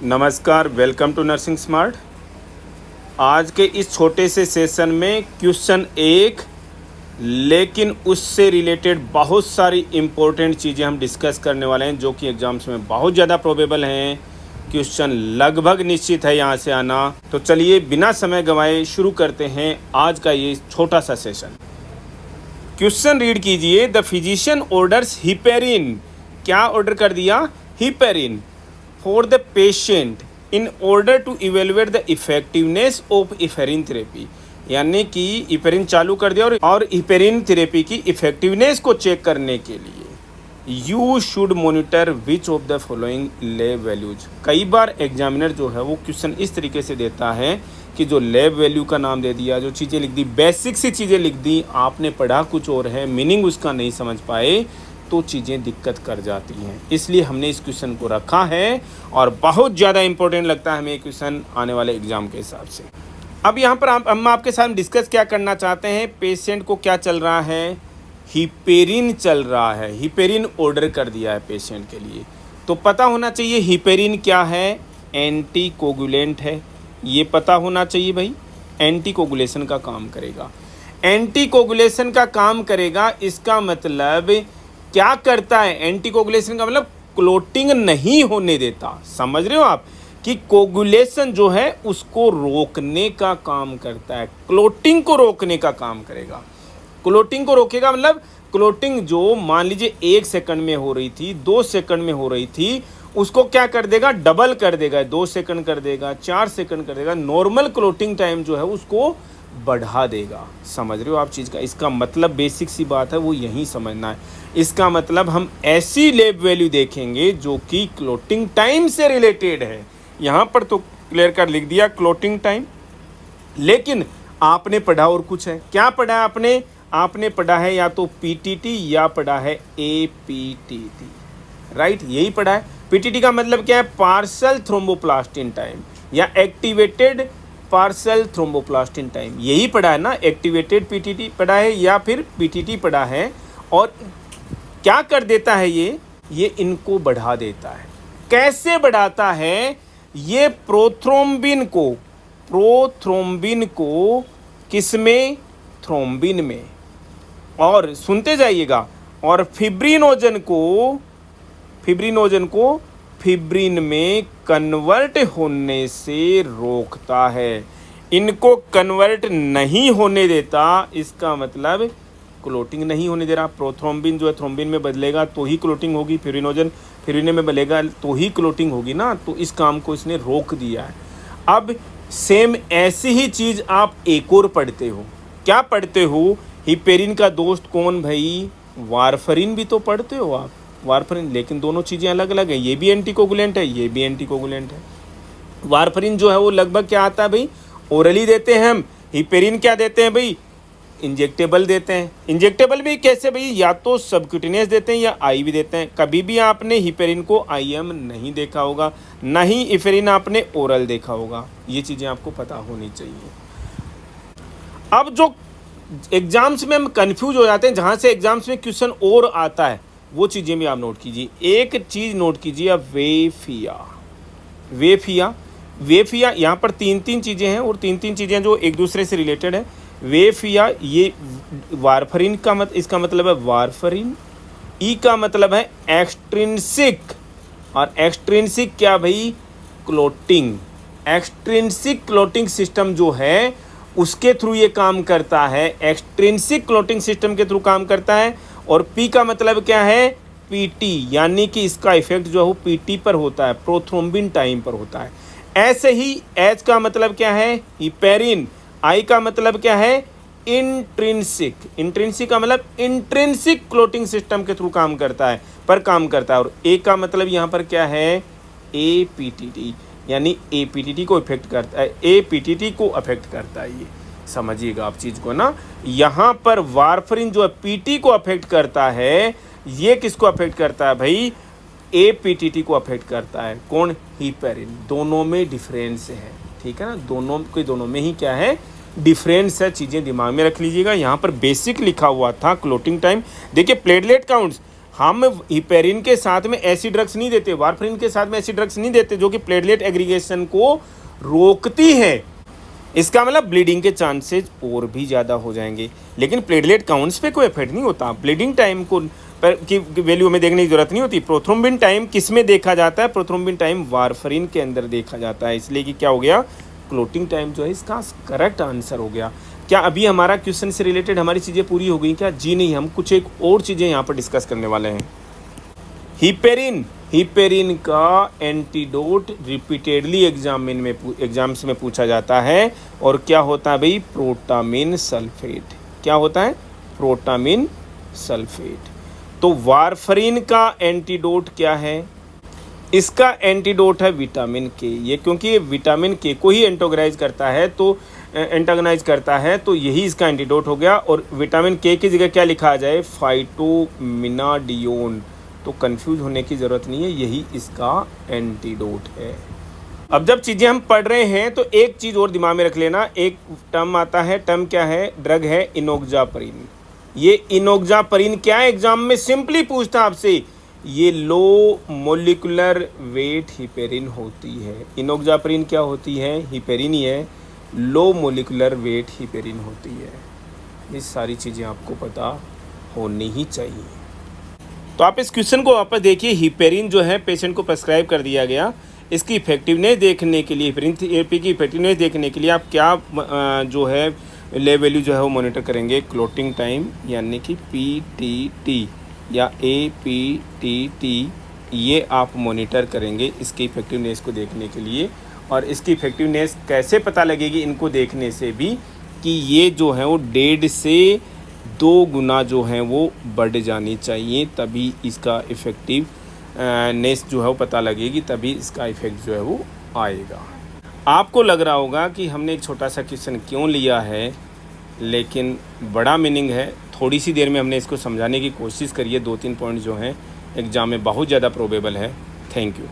नमस्कार, welcome to nursing smart. आज के इस छोटे से सेशन में क्वेश्चन एक, लेकिन उससे रिलेटेड बहुत सारी इम्पोर्टेंट चीज़ें हम डिस्कस करने वाले हैं जो कि एग्ज़ाम्स में बहुत ज़्यादा प्रोबेबल हैं। क्वेश्चन लगभग निश्चित है यहाँ से आना। तो चलिए बिना समय गंवाए शुरू करते हैं आज का ये छोटा सा सेशन। क्वेश्चन रीड कीजिए। The physician orders heparin. क्या ऑर्डर कर दिया? Heparin for the patient in order to evaluate the effectiveness of heparin therapy। यानी कि हिपेरिन चालू कर दिया और हिपेरिन थेरेपी की इफेक्टिवनेस को चेक करने के लिए you should monitor which of the following lab values. कई बार एग्जामिनर जो है वो क्वेश्चन इस तरीके से देता है कि जो लैब वैल्यू का नाम दे दिया, जो चीज़ें लिख दी, बेसिक सी चीज़ें लिख दी, आपने पढ़ा कुछ और है, मीनिंग उसका नहीं समझ पाए तो चीज़ें दिक्कत कर जाती हैं। इसलिए हमने इस क्वेश्चन को रखा है और बहुत ज़्यादा इंपॉर्टेंट लगता है हमें ये क्वेश्चन आने वाले एग्जाम के हिसाब से। अब यहाँ पर हम आपके साथ डिस्कस क्या करना चाहते हैं। पेशेंट को क्या चल रहा है? हिपेरिन चल रहा है। हिपेरिन ऑर्डर कर दिया है पेशेंट के लिए, तो पता होना चाहिए हिपेरिन क्या है। एंटी कोगुलेंट है, ये पता होना चाहिए भाई। एंटी कोगुलेशन का काम करेगा। एंटी कोगुलेशन का काम करेगा, इसका मतलब क्या करता है? एंटी कोगुलेशन का मतलब क्लोटिंग नहीं होने देता। समझ रहे हो आप कि कोगुलेशन जो है उसको रोकने का काम करता है, क्लोटिंग को रोकने का काम करेगा। क्लोटिंग को रोकेगा मतलब क्लोटिंग जो मान लीजिए 1 सेकंड में हो रही थी, 2 सेकंड में हो रही थी, उसको क्या कर देगा? डबल कर देगा। 2 सेकंड कर देगा, 4 सेकंड कर देगा। नॉर्मल क्लोटिंग टाइम जो है उसको बढ़ा देगा। समझ रहे हो आप चीज़ का? इसका मतलब बेसिक सी बात है वो यहीं समझना है। इसका मतलब हम ऐसी लैब वैल्यू देखेंगे जो कि क्लोटिंग टाइम से रिलेटेड है। यहाँ पर तो क्लियर कर लिख दिया क्लोटिंग टाइम, लेकिन आपने पढ़ा और कुछ है। क्या पढ़ा है आपने? आपने पढ़ा है या तो पीटीटी या पढ़ा है एपीटीटी, राइट? यही पढ़ा है। पीटीटी का मतलब क्या है? पार्शियल थ्रोम्बोप्लास्टिन टाइम या एक्टिवेटेड पार्शियल थ्रोम्बोप्लास्टिन टाइम, यही पढ़ा है ना। एक्टिवेटेड पीटीटी पढ़ा है या फिर पीटीटी पढ़ा है। और क्या कर देता है ये इनको बढ़ा देता है। कैसे बढ़ाता है? ये प्रोथ्रोम्बिन को किसमें? थ्रोम्बिन में। और सुनते जाइएगा, और फिब्रिनोजन को फिब्रिन में कन्वर्ट होने से रोकता है। इनको कन्वर्ट नहीं होने देता, इसका मतलब क्लोटिंग नहीं होने दे रहा। प्रोथ्रोम्बिन जो है थ्रोम्बिन में बदलेगा तो ही क्लोटिंग होगी, फिब्रिनोजन फिब्रिन में बदलेगा तो ही क्लोटिंग होगी ना। तो इस काम को इसने रोक दिया है। अब सेम ऐसी ही चीज़ आप एक और पढ़ते हो। क्या पढ़ते हो? हिपेरिन का दोस्त कौन भाई? वारफरिन भी तो पढ़ते हो आप, वारफरिन। लेकिन दोनों चीज़ें अलग अलग हैं। ये भी एंटीकोगुलेंट है, ये भी एंटीकोगुलेंट है। वारफरिन जो है वो लगभग क्या आता है भाई? ओरली देते हैं हम। हिपेरिन क्या देते हैं भाई? इंजेक्टेबल देते हैं। इंजेक्टेबल भी कैसे भाई? या तो सबक्यूटेनियस देते हैं या आई भी देते हैं। कभी भी आपने हिपेरिन को IM नहीं देखा होगा, ना ही हिपेरिन आपने ओरल देखा होगा। ये चीज़ें आपको पता होनी चाहिए। अब जो एग्जाम्स में हम कंफ्यूज हो जाते हैं, जहाँ से एग्जाम्स में क्वेश्चन और आता है, वो चीज़ें भी आप नोट कीजिए। एक चीज़ नोट कीजिए, अब वेफिया यहाँ पर 3 चीज़ें हैं और 3 चीज़ें जो एक दूसरे से रिलेटेड है। वेफिया, ये वारफरिन का इसका मतलब है वारफरिन। ई का मतलब है एक्सट्रिंसिक, और एक्सट्रिंसिक क्या भाई? क्लोटिंग। एक्सट्रिंसिक क्लोटिंग सिस्टम जो है उसके थ्रू ये काम करता है। एक्सट्रिंसिक क्लोटिंग सिस्टम के थ्रू काम करता है। और पी का मतलब क्या है? पीटी, यानी कि इसका इफेक्ट जो है वो पीटी पर होता है, प्रोथ्रोम्बिन टाइम पर होता है। ऐसे ही एच का मतलब क्या है? हिपेरिन। आई का मतलब क्या है? इंट्रिंसिक का मतलब इंट्रिंसिक क्लोटिंग सिस्टम के थ्रू काम करता है। और ए का मतलब यहाँ पर क्या है? एपीटीटी, यानी एपीटीटी को इफेक्ट करता है। एपीटीटी को अफेक्ट करता है। ये समझिएगा आप चीज़ को ना। यहाँ पर वारफरिन जो है पीटी को अफेक्ट करता है। ये किसको अफेक्ट करता है भाई? एपीटीटी को अफेक्ट करता है। कौन? हिपेरिन। दोनों में डिफरेंस है, ठीक है ना। दोनों में ही क्या है? डिफरेंस है। चीज़ें दिमाग में रख लीजिएगा। यहाँ पर बेसिक लिखा हुआ था क्लोटिंग टाइम। देखिए प्लेटलेट काउंट्स हम हिपेरिन के साथ में ऐसी ड्रग्स नहीं देते, वारफरिन के साथ में ऐसी ड्रग्स नहीं देते जो कि प्लेटलेट एग्रीगेशन को रोकती है। इसका मतलब ब्लीडिंग के चांसेस और भी ज़्यादा हो जाएंगे, लेकिन प्लेटलेट काउंट्स पे कोई इफेक्ट नहीं होता। ब्लीडिंग टाइम को की वैल्यू में देखने की जरूरत नहीं होती। प्रोथ्रोम्बिन टाइम किस में देखा जाता है? प्रोथ्रोम्बिन टाइम वारफरिन के अंदर देखा जाता है, इसलिए कि क्या हो गया, क्लोटिंग टाइम जो है इसका करेक्ट आंसर हो गया। क्या अभी हमारा क्वेश्चन से रिलेटेड हमारी चीज़ें पूरी हो गई क्या? जी नहीं, हम कुछ एक और चीज़ें यहाँ पर डिस्कस करने वाले हैं। हिपेरिन का एंटीडोट रिपीटेडली एग्जाम्स में पूछा जाता है, और क्या होता है भाई? Protamine sulphate. क्या होता है? Protamine sulphate. तो वारफरिन का एंटीडोट क्या है? इसका एंटीडोट है विटामिन के। ये क्योंकि ये विटामिन के को ही एंटागोनाइज करता है, तो यही इसका एंटीडोट हो गया। और विटामिन के की जगह क्या लिखा आ जाए? फाइटोमिनाडियोन। तो कंफ्यूज होने की ज़रूरत नहीं है, यही इसका एंटीडोट है। अब जब चीज़ें हम पढ़ रहे हैं तो एक चीज़ और दिमाग में रख लेना, एक टर्म आता है, टर्म क्या है? ड्रग है इनोक्जापरिन। ये इनोक्जापरिन क्या है? एग्जाम में सिंपली पूछता आपसे, ये लो मोलिकुलर वेट हिपेरिन होती है। इनोक्जापरिन क्या होती है? हिपेरिन ही है, लो मोलिकुलर वेट हिपेरिन होती है। ये सारी चीज़ें आपको पता होनी ही चाहिए। तो आप इस क्वेश्चन को वापस देखिए। हिपेरिन जो है पेशेंट को प्रेस्क्राइब कर दिया गया। इसकी इफेक्टिवनेस देखने के लिए, हिपेरिन थेरेपी की इफेक्टिवनेस देखने के लिए आप क्या जो है ले वैल्यू जो है वो मॉनिटर करेंगे? क्लोटिंग टाइम यानी कि PTT या APTT, ये आप मॉनिटर करेंगे इसकी इफेक्टिवनेस को देखने के लिए। और इसकी इफेक्टिवनेस कैसे पता लगेगी? इनको देखने से भी कि ये जो है वो 1.5 से 2 गुना जो है वो बढ़ जानी चाहिए, तभी इसका इफेक्टिव नेस जो है वो पता लगेगी, तभी इसका इफेक्ट जो है वो आएगा। आपको लग रहा होगा कि हमने एक छोटा सा क्वेश्चन क्यों लिया है, लेकिन बड़ा मीनिंग है। थोड़ी सी देर में हमने इसको समझाने की कोशिश करी है। 2-3 पॉइंट जो हैं एग्ज़ाम में बहुत ज़्यादा प्रोबेबल है। Thank you.